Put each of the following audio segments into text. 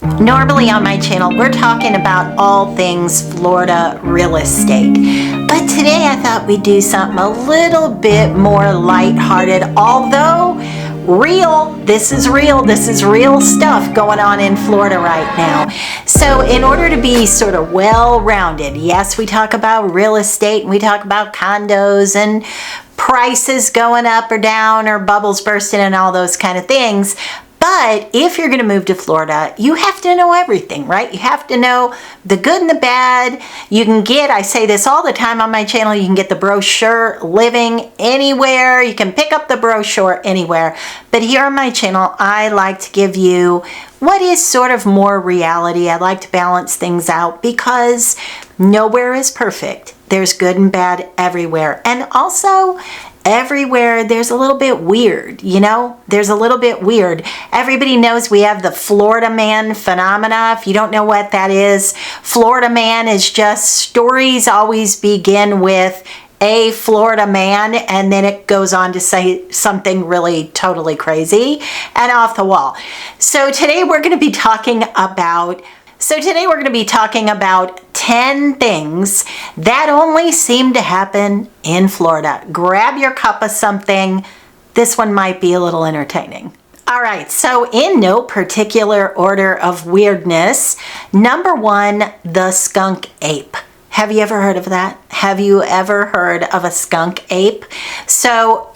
Normally on my channel, we're talking about all things Florida real estate. But today I thought we'd do something a little bit more lighthearted, although real. This is real stuff going on in Florida right now. So in order to be sort of well-rounded, yes, we talk about real estate and we talk about condos and prices going up or down or bubbles bursting and all those kind of things. But if you're going to move to Florida, you have to know everything, right? You have to know the good and the bad. You can get, I say this all the time on my channel, you can get the brochure living anywhere. You can pick up the brochure anywhere. But here on my channel, I like to give you what is sort of more reality. I like to balance things out because nowhere is perfect. There's good and bad everywhere. And also, everywhere there's a little bit weird, there's a little bit weird. Everybody knows we have the Florida man phenomena. If you don't know what that is, Florida man is just stories always begin with a Florida man and then it goes on to say something really totally crazy and off the wall. So today we're going to be talking about 10 things that only seem to happen in Florida. Grab your cup of something. This one might be a little entertaining. All right, so in no particular order of weirdness, number 1, the skunk ape. Have you ever heard of that? Have you ever heard of a skunk ape? So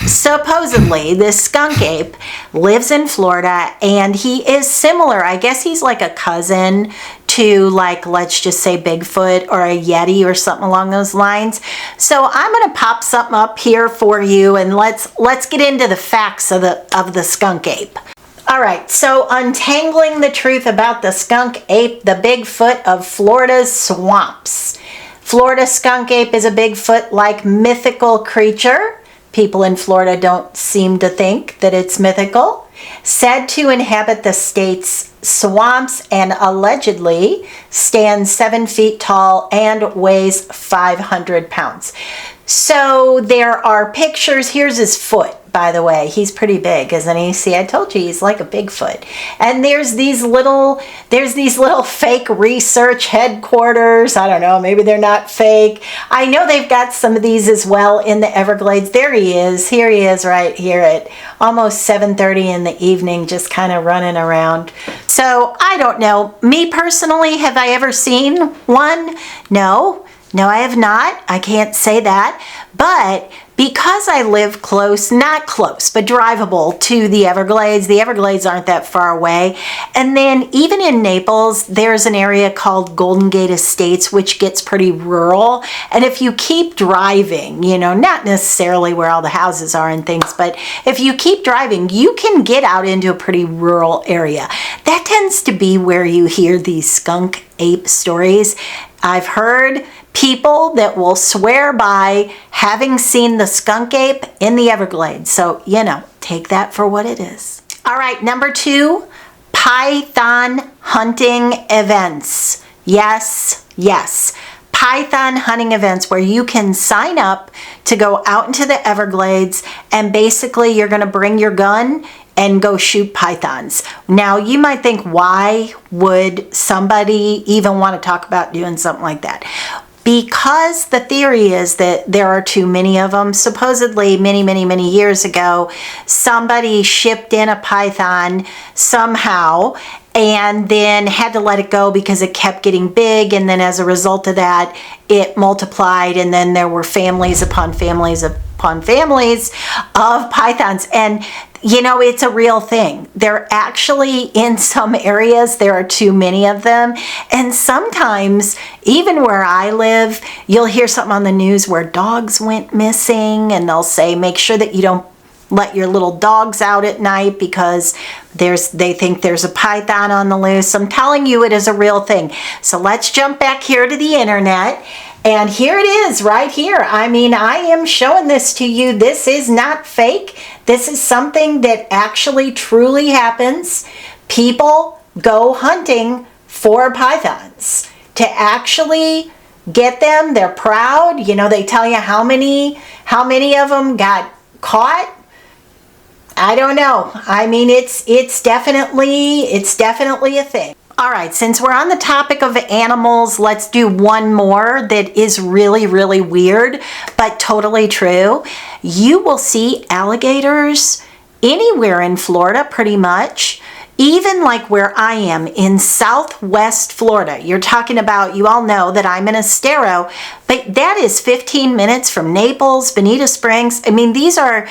supposedly, this skunk ape lives in Florida and he is similar. I guess he's like a cousin to, like, let's just say Bigfoot or a Yeti or something along those lines. So I'm going to pop something up here for you and let's get into the facts of the skunk ape. All right, so untangling the truth about the skunk ape, the Bigfoot of Florida's swamps. Florida skunk ape is a Bigfoot-like mythical creature. People in Florida don't seem to think that it's mythical. Said to inhabit the state's swamps and allegedly stands 7 feet tall and weighs 500 pounds. So there are pictures. Here's his foot, by the way. He's pretty big, isn't he? See, I told you he's like a Bigfoot. And there's these little fake research headquarters. I don't know, maybe they're not fake. I know they've got some of these as well in the Everglades. There he is. Here he is right here at almost 7:30 in the evening, just kind of running around. So I don't know. Me personally, have I ever seen one? No, I have not. I can't say that. But because I live close, not close, but drivable to the Everglades aren't that far away. And then even in Naples, there's an area called Golden Gate Estates, which gets pretty rural. And if you keep driving, not necessarily where all the houses are and things, but if you keep driving, you can get out into a pretty rural area. That tends to be where you hear these skunk ape stories. I've heard people that will swear by having seen the skunk ape in the Everglades. So, take that for what it is. All right, number 2, python hunting events. Yes. Python hunting events where you can sign up to go out into the Everglades and basically you're going to bring your gun and go shoot pythons. Now, you might think, why would somebody even want to talk about doing something like that? Because the theory is that there are too many of them. Supposedly, many years ago, somebody shipped in a python somehow and then had to let it go because it kept getting big, and then as a result of that, it multiplied, and then there were families upon families upon families of pythons. And it's a real thing. They're actually, in some areas, there are too many of them. And sometimes, even where I live, you'll hear something on the news where dogs went missing, and they'll say, make sure that you don't let your little dogs out at night because they think there's a python on the loose. I'm telling you, it is a real thing. So let's jump back here to the internet. And here it is right here. I am showing this to you. This is not fake. This is something that actually truly happens. People go hunting for pythons to actually get them. They're proud. They tell you how many of them got caught. I don't know. I mean, it's definitely a thing. All right, since we're on the topic of animals, let's do one more that is really, really weird, but totally true. You will see alligators anywhere in Florida, pretty much. Even like where I am in Southwest Florida. You're talking about, you all know that I'm in Estero, but that is 15 minutes from Naples, Bonita Springs. I mean, these are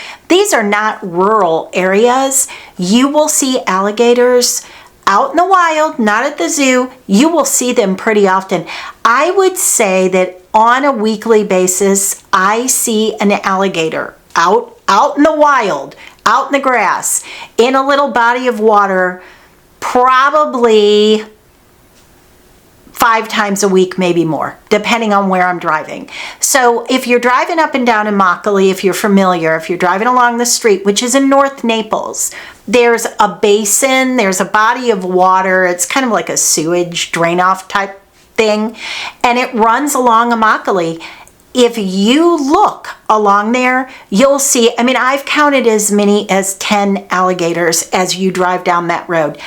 not rural areas. You will see alligators out in the wild, not at the zoo. You will see them pretty often. I would say that on a weekly basis, I see an alligator out in the wild, out in the grass, in a little body of water, probably 5 times a week, maybe more, depending on where I'm driving. So if you're driving up and down in Immokalee, if you're familiar, if you're driving along the street, which is in North Naples, there's a basin, there's a body of water. It's kind of like a sewage drain-off type thing, and it runs along Immokalee. If you look along there, you'll see, I mean, I've counted as many as 10 alligators as you drive down that road.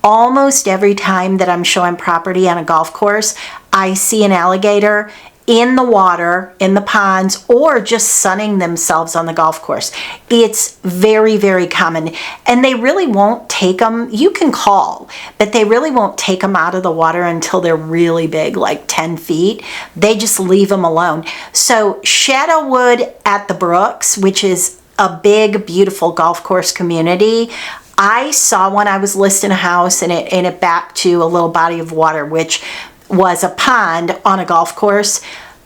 Almost every time that I'm showing property on a golf course, I see an alligator in the water, in the ponds, or just sunning themselves on the golf course. It's very, very common. And they really won't take them, you can call, but they really won't take them out of the water until they're really big, like 10 feet. They just leave them alone. So Shadowwood at the Brooks, which is a big, beautiful golf course community, I saw one. I was listing a house and it backed to a little body of water, which was a pond on a golf course.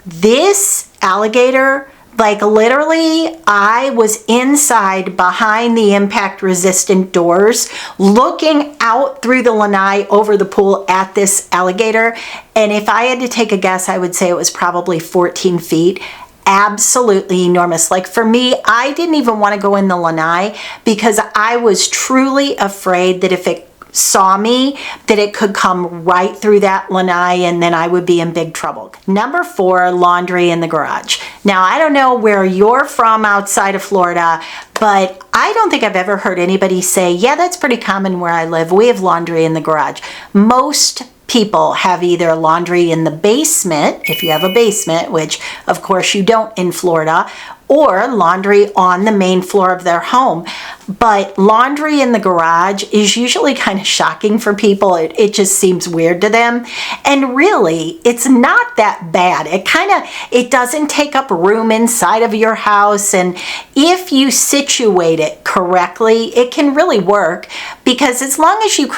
This alligator, like literally, I was inside behind the impact resistant doors looking out through the lanai over the pool at this alligator. And if I had to take a guess, I would say it was probably 14 feet. Absolutely enormous. Like for me, I didn't even want to go in the lanai because I was truly afraid that if it saw me, that it could come right through that lanai and then I would be in big trouble. Number 4, laundry in the garage. Now, I don't know where you're from outside of Florida, but I don't think I've ever heard anybody say, yeah, that's pretty common where I live. We have laundry in the garage. Most people have either laundry in the basement, if you have a basement, which of course you don't in Florida, or laundry on the main floor of their home. But laundry in the garage is usually kind of shocking for people. It just seems weird to them. And really, it's not that bad. It doesn't take up room inside of your house. And if you situate it correctly, it can really work, because as long as you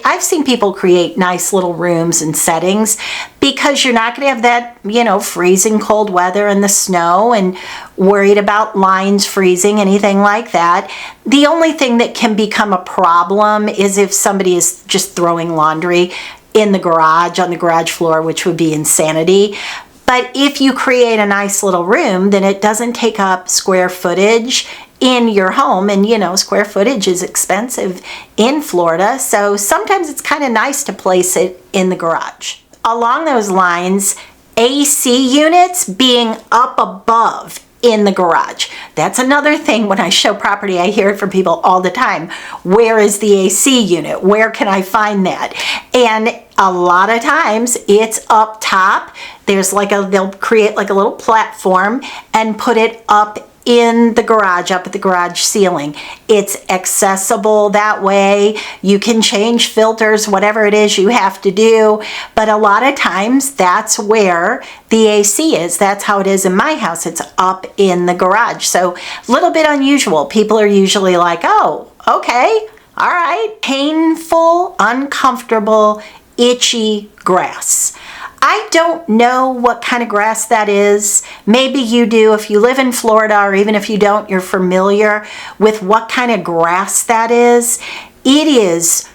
I've seen people create nice little rooms and settings, because you're not going to have that, freezing cold weather and the snow and worried about lines freezing, anything like that. The only thing that can become a problem is if somebody is just throwing laundry in the garage, on the garage floor, which would be insanity. But if you create a nice little room, then it doesn't take up square footage in your home. And, square footage is expensive in Florida. So sometimes it's kind of nice to place it in the garage. Along those lines, AC units being up above in the garage. That's another thing. When I show property, I hear it from people all the time. Where is the AC unit? Where can I find that? And a lot of times it's up top. There's they'll create like a little platform and put it up in the garage, up at the garage ceiling. It's accessible that way. You can change filters, whatever it is you have to do. But a lot of times that's where the AC is. That's how it is in my house. It's up in the garage. So a little bit unusual. People are usually like, oh, okay, all right. Painful, uncomfortable, itchy grass. I don't know what kind of grass that is. Maybe you do. If you live in Florida, or even if you don't, you're familiar with what kind of grass that is. It is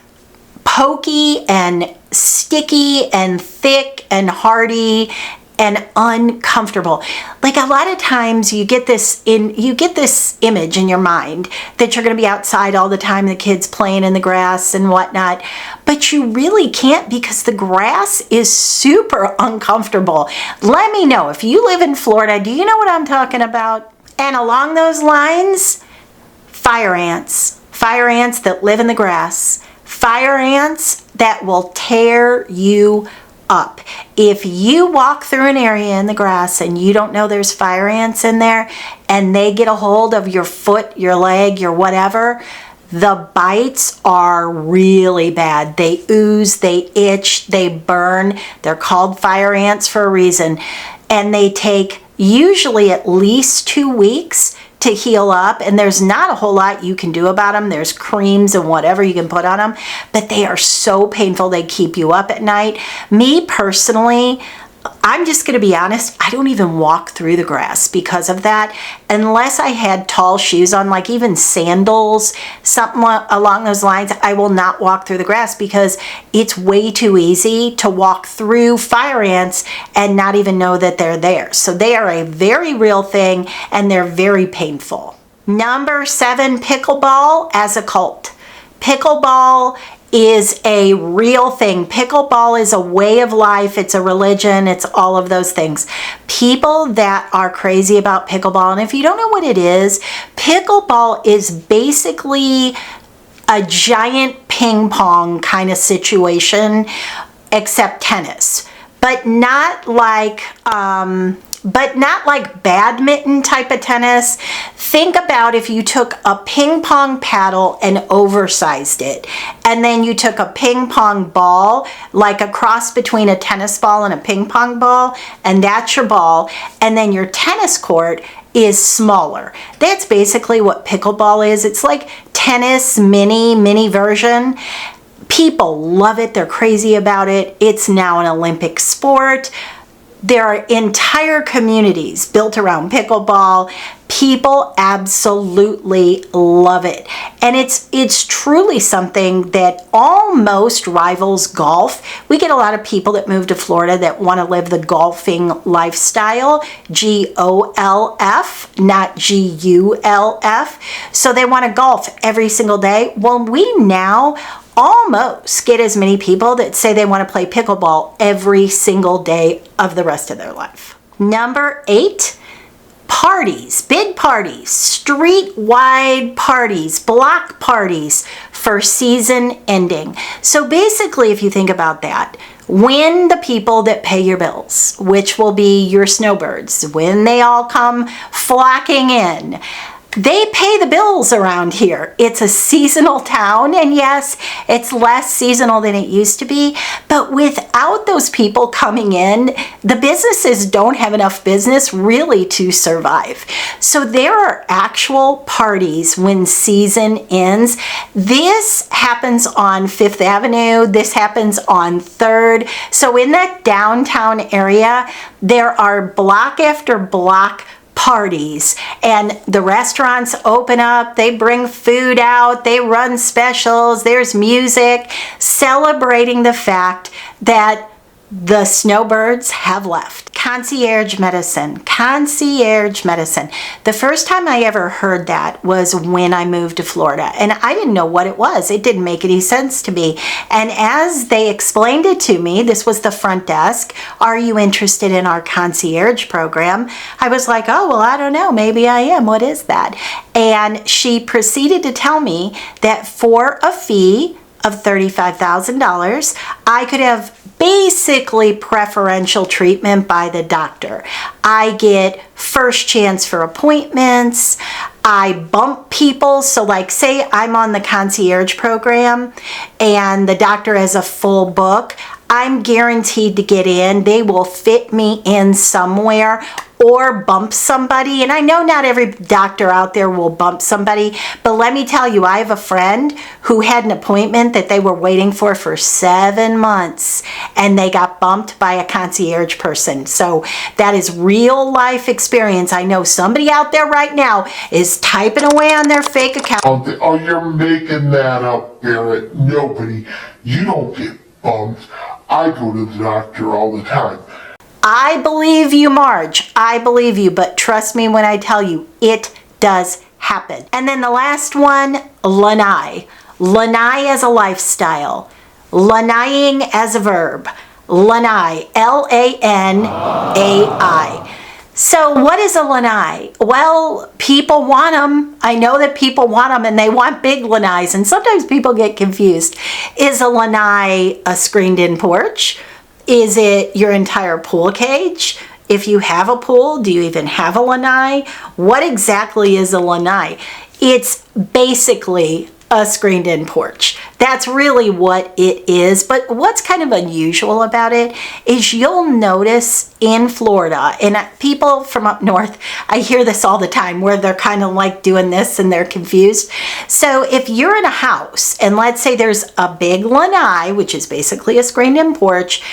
pokey and sticky and thick and hardy and uncomfortable. Like a lot of times you get this image in your mind that you're going to be outside all the time, the kids playing in the grass and whatnot, but you really can't, because the grass is super uncomfortable. Let me know if you live in Florida. Do you know what I'm talking about? And along those lines, fire ants. Fire ants that live in the grass. Fire ants that will tear you up. If you walk through an area in the grass and you don't know there's fire ants in there and they get a hold of your foot, your leg, your whatever, the bites are really bad. They ooze, they itch, they burn. They're called fire ants for a reason. And they take usually at least 2 weeks to heal up, and there's not a whole lot you can do about them. There's creams and whatever you can put on them, but they are so painful. They keep you up at night. Me personally, I'm just going to be honest, I don't even walk through the grass because of that, unless I had tall shoes on, like even sandals, something along those lines. I will not walk through the grass because it's way too easy to walk through fire ants and not even know that they're there. So they are a very real thing and they're very painful. Number 7, Pickle Ball as a cult. Pickle Ball is a real thing. Pickleball is a way of life. It's a religion. It's all of those things. People that are crazy about pickleball, and if you don't know what it is, pickleball is basically a giant ping pong kind of situation, except tennis, but not like badminton type of tennis. Think about if you took a ping pong paddle and oversized it, and then you took a ping pong ball, like a cross between a tennis ball and a ping pong ball, and that's your ball, and then your tennis court is smaller. That's basically what pickleball is. It's like tennis mini version. People love it. They're crazy about it. It's now an Olympic sport. There are entire communities built around pickleball. People absolutely love it. And it's truly something that almost rivals golf. We get a lot of people that move to Florida that want to live the golfing lifestyle, Golf, not Gulf. So they want to golf every single day. Well, we now almost get as many people that say they want to play pickleball every single day of the rest of their life. Number 8, parties, big parties, street-wide parties, block parties for season ending. So basically, if you think about that, when the people that pay your bills, which will be your snowbirds, when they all come flocking in, they pay the bills around here. It's a seasonal town, and yes, it's less seasonal than it used to be, but without those people coming in, the businesses don't have enough business really to survive. So there are actual parties when season ends. This happens on 5th Avenue. This happens on 3rd. So in that downtown area, there are block after block parties, and the restaurants open up, they bring food out, they run specials, there's music celebrating the fact that the snowbirds have left. Concierge Medicine. Concierge Medicine. The first time I ever heard that was when I moved to Florida, and I didn't know what it was. It didn't make any sense to me. And as they explained it to me, this was the front desk, "Are you interested in our concierge program?" I was like, "Oh, well, I don't know. Maybe I am. What is that?" And she proceeded to tell me that for a fee of $35,000, I could have basically preferential treatment by the doctor. I get first chance for appointments. I bump people. So like say I'm on the concierge program and the doctor has a full book, I'm guaranteed to get in. They will fit me in somewhere or bump somebody. And I know not every doctor out there will bump somebody, but let me tell you, I have a friend who had an appointment that they were waiting for 7 months, and they got bumped by a concierge person. So that is real life experience. I know somebody out there right now is typing away on their fake account. Oh, you're making that up, Barrett. Nobody. You don't get bumped. I go to the doctor all the time. I believe you, Marge. I believe you, but trust me when I tell you, it does happen. And then the last one, Leni. Leni as a lifestyle. Lennying as a verb. Leni, L-A-N-A-I. So what is a lanai? Well, people want them. I know that people want them and they want big lanais, and sometimes people get confused. Is a lanai a screened-in porch? Is it your entire pool cage? If you have a pool, do you even have a lanai? What exactly is a lanai? It's basically a screened-in porch. That's really what it is. But what's kind of unusual about it is you'll notice in Florida, and people from up north, I hear this all the time where they're kind of like doing this and they're confused. So if you're in a house and let's say there's a big lanai, which is basically a screened-in porch,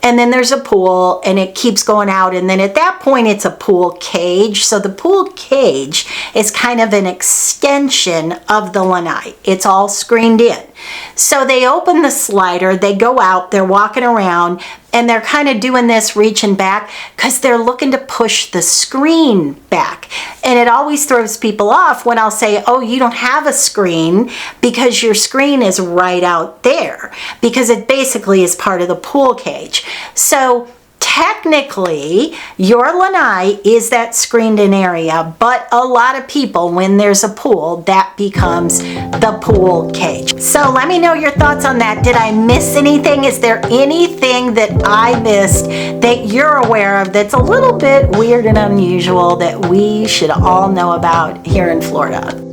and then there's a pool and it keeps going out, and then at that point it's a pool cage. So the pool cage is kind of an extension of the lanai. It's all screened in. So they open the slider, they go out, they're walking around, and they're kind of doing this, reaching back, because they're looking to push the screen back. And it always throws people off when I'll say, oh, you don't have a screen because your screen is right out there, because it basically is part of the pool cage. So technically, your lanai is that screened-in area, but a lot of people, when there's a pool, that becomes the pool cage. So let me know your thoughts on that. Did I miss anything? Is there anything that I missed that you're aware of that's a little bit weird and unusual that we should all know about here in Florida?